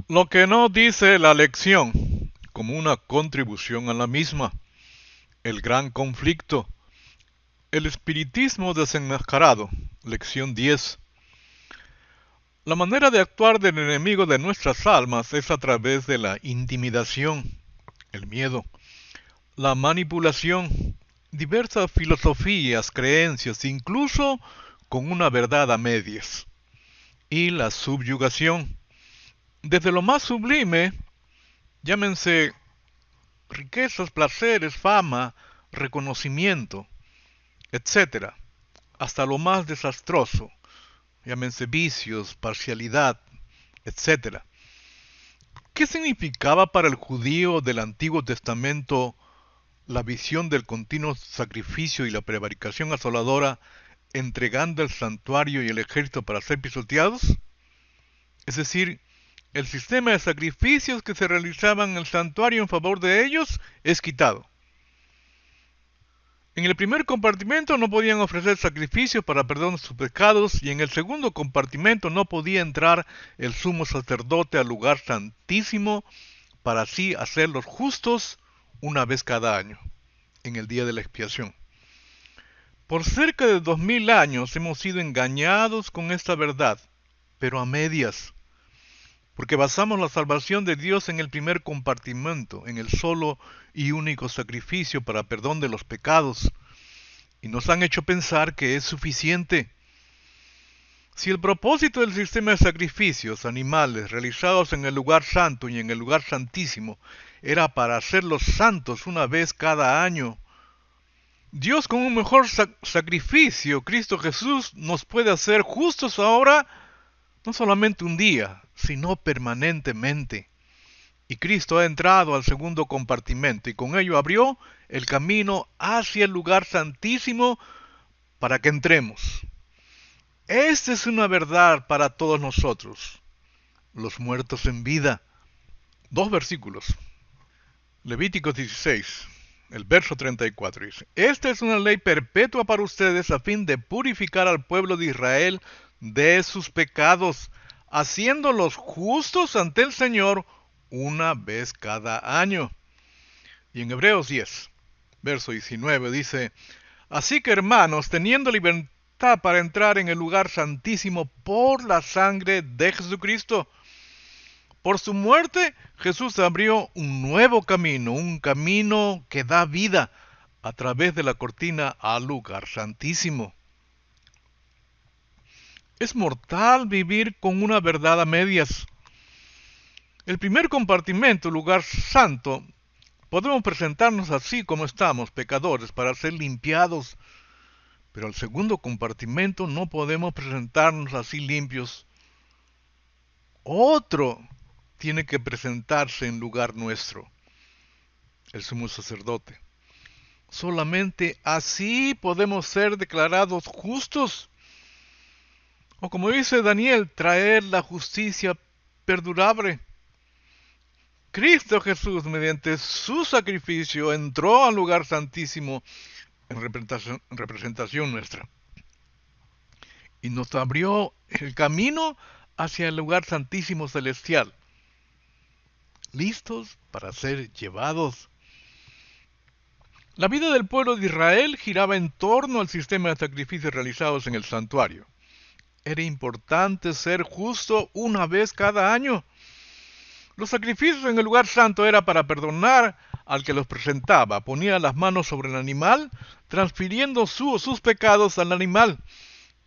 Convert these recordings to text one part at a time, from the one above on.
Lo que no dice la lección, como una contribución a la misma, el gran conflicto, el espiritismo desenmascarado, lección 10. La manera de actuar del enemigo de nuestras almas es a través de la intimidación, el miedo, la manipulación, diversas filosofías, creencias, incluso con una verdad a medias, y la subyugación. Desde lo más sublime, llámense riquezas, placeres, fama, reconocimiento, etcétera, hasta lo más desastroso, llámense vicios, parcialidad, etcétera. ¿Qué significaba para el judío del Antiguo Testamento la visión del continuo sacrificio y la prevaricación asoladora entregando el santuario y el ejército para ser pisoteados? Es decir, el sistema de sacrificios que se realizaban en el santuario en favor de ellos es quitado. En el primer compartimento no podían ofrecer sacrificios para perdón de sus pecados y en el segundo compartimento no podía entrar el sumo sacerdote al lugar santísimo para así hacerlos justos una vez cada año, en el día de la expiación. Por cerca de 2000 años hemos sido engañados con esta verdad, pero a medias, porque basamos la salvación de Dios en el primer compartimento, en el solo y único sacrificio para perdón de los pecados, y nos han hecho pensar que es suficiente. Si el propósito del sistema de sacrificios animales realizados en el lugar santo y en el lugar santísimo era para hacerlos santos una vez cada año, Dios con un mejor sacrificio, Cristo Jesús, nos puede hacer justos ahora, no solamente un día, sino permanentemente. Y Cristo ha entrado al segundo compartimento y con ello abrió el camino hacia el lugar santísimo para que entremos. Esta es una verdad para todos nosotros, los muertos en vida. Dos versículos. Levíticos 16, el verso 34 dice, esta es una ley perpetua para ustedes a fin de purificar al pueblo de Israel de sus pecados, haciéndolos justos ante el Señor una vez cada año. Y en Hebreos 10, verso 19 dice, así que hermanos, teniendo libertad para entrar en el lugar santísimo por la sangre de Jesucristo, por su muerte, Jesús abrió un nuevo camino, un camino que da vida a través de la cortina al lugar santísimo. Es mortal vivir con una verdad a medias. El primer compartimento, lugar santo, podemos presentarnos así como estamos, pecadores, para ser limpiados. Pero al segundo compartimento no podemos presentarnos así limpios. Otro tiene que presentarse en lugar nuestro, el sumo sacerdote. Solamente así podemos ser declarados justos. O como dice Daniel, traer la justicia perdurable. Cristo Jesús, mediante su sacrificio, entró al lugar santísimo en representación nuestra. Y nos abrió el camino hacia el lugar santísimo celestial. Listos para ser llevados. La vida del pueblo de Israel giraba en torno al sistema de sacrificios realizados en el santuario. Era importante ser justo una vez cada año. Los sacrificios en el lugar santo era para perdonar al que los presentaba. Ponía las manos sobre el animal, transfiriendo sus pecados al animal,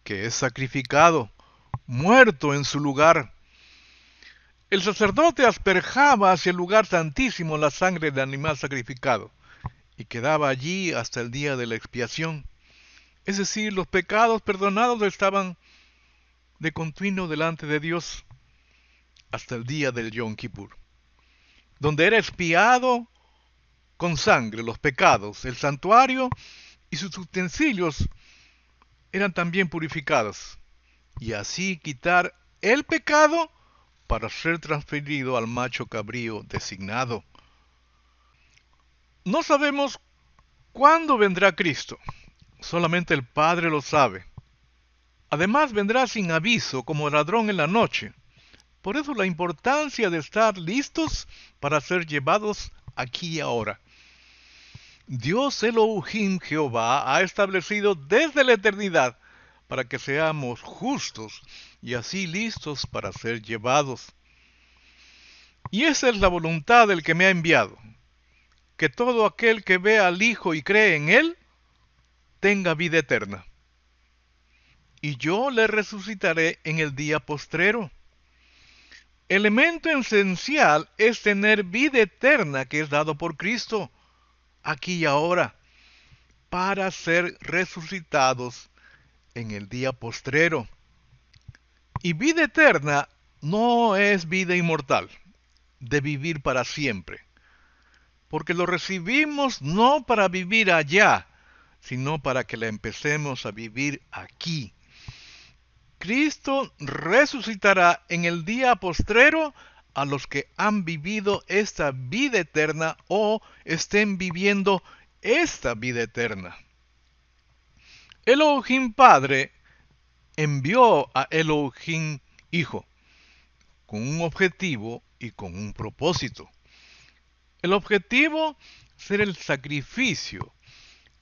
que es sacrificado, muerto en su lugar. El sacerdote asperjaba hacia el lugar santísimo la sangre del animal sacrificado, y quedaba allí hasta el día de la expiación. Es decir, los pecados perdonados estaban de continuo delante de Dios hasta el día del Yom Kippur, donde era expiado con sangre los pecados. El santuario y sus utensilios eran también purificados, y así quitar el pecado para ser transferido al macho cabrío designado. No sabemos cuándo vendrá Cristo, solamente el Padre lo sabe. Además vendrá sin aviso como ladrón en la noche. Por eso la importancia de estar listos para ser llevados aquí y ahora. Dios Elohim Jehová ha establecido desde la eternidad para que seamos justos y así listos para ser llevados. Y esa es la voluntad del que me ha enviado, que todo aquel que vea al Hijo y cree en Él, tenga vida eterna. Y yo le resucitaré en el día postrero. Elemento esencial es tener vida eterna que es dado por Cristo, aquí y ahora, para ser resucitados en el día postrero. Y vida eterna no es vida inmortal, de vivir para siempre, porque lo recibimos no para vivir allá, sino para que la empecemos a vivir aquí. Cristo resucitará en el día postrero a los que han vivido esta vida eterna o estén viviendo esta vida eterna. Elohim Padre envió a Elohim Hijo con un objetivo y con un propósito. El objetivo, ser el sacrificio,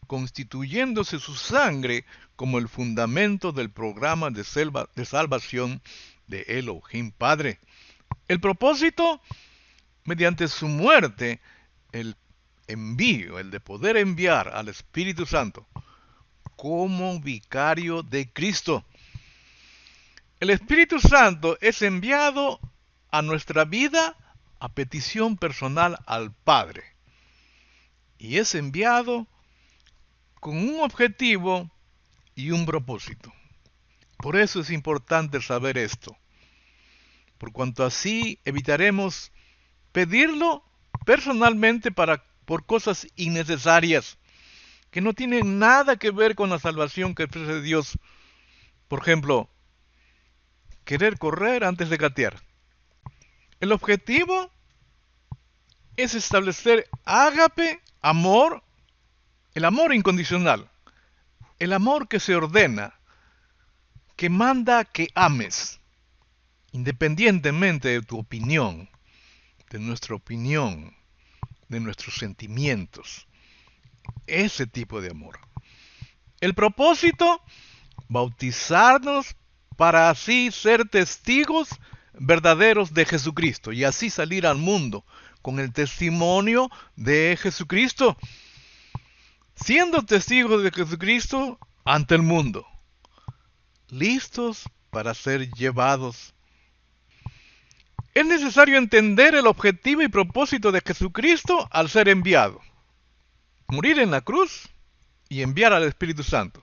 constituyéndose su sangre como el fundamento del programa de salvación de Elohim Padre. El propósito, mediante su muerte, el envío, el de poder enviar al Espíritu Santo como vicario de Cristo. El Espíritu Santo es enviado a nuestra vida a petición personal al Padre. Y es enviado con un objetivo y un propósito. Por eso es importante saber esto, por cuanto así evitaremos pedirlo personalmente por cosas innecesarias, que no tienen nada que ver con la salvación que ofrece Dios. Por ejemplo, querer correr antes de gatear. El objetivo es establecer ágape, amor, el amor incondicional, el amor que se ordena, que manda que ames, independientemente de tu opinión, de nuestra opinión, de nuestros sentimientos. Ese tipo de amor. El propósito, bautizarnos para así ser testigos verdaderos de Jesucristo y así salir al mundo con el testimonio de Jesucristo, siendo testigos de Jesucristo ante el mundo, listos para ser llevados. Es necesario entender el objetivo y propósito de Jesucristo al ser enviado. Morir en la cruz y enviar al Espíritu Santo.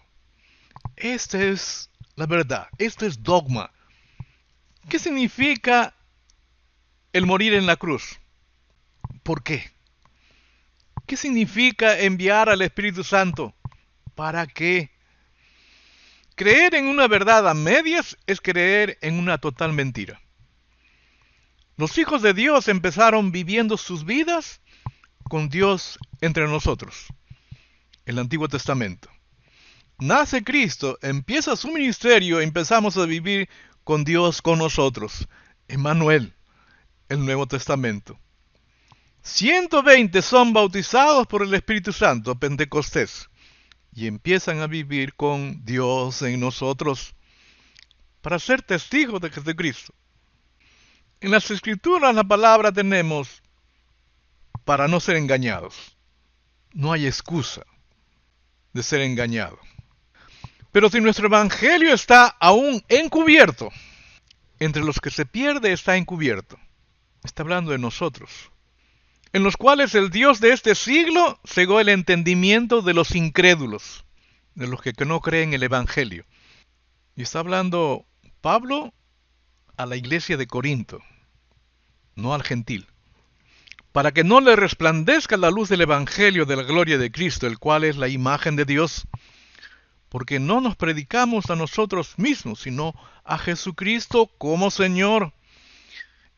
Esta es la verdad, este es dogma. ¿Qué significa el morir en la cruz? ¿Por qué? ¿Qué significa enviar al Espíritu Santo? ¿Para qué? Creer en una verdad a medias es creer en una total mentira. Los hijos de Dios empezaron viviendo sus vidas con Dios entre nosotros. El Antiguo Testamento. Nace Cristo, empieza su ministerio, empezamos a vivir con Dios con nosotros. Emmanuel, el Nuevo Testamento. 120 son bautizados por el Espíritu Santo, Pentecostés, y empiezan a vivir con Dios en nosotros para ser testigos de Jesucristo. En las Escrituras la palabra tenemos para no ser engañados. No hay excusa de ser engañado. Pero si nuestro evangelio está aún encubierto, entre los que se pierde está encubierto. Está hablando de nosotros, en los cuales el Dios de este siglo cegó el entendimiento de los incrédulos, de los que no creen el evangelio. Y está hablando Pablo a la iglesia de Corinto, no al gentil, para que no le resplandezca la luz del evangelio de la gloria de Cristo, el cual es la imagen de Dios, porque no nos predicamos a nosotros mismos, sino a Jesucristo como Señor,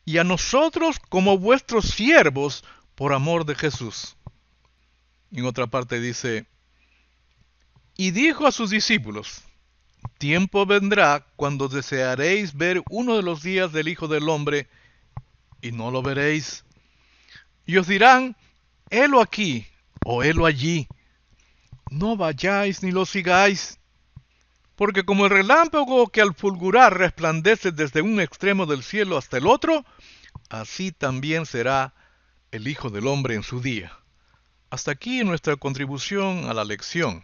y a nosotros como vuestros siervos por amor de Jesús. En otra parte dice, y dijo a sus discípulos, Tiempo vendrá cuando desearéis ver uno de los días del Hijo del Hombre, y no lo veréis. Y os dirán, helo aquí, o helo allí. No vayáis ni lo sigáis. Porque como el relámpago que al fulgurar resplandece desde un extremo del cielo hasta el otro, así también será el Hijo del Hombre en su día. Hasta aquí nuestra contribución a la lección.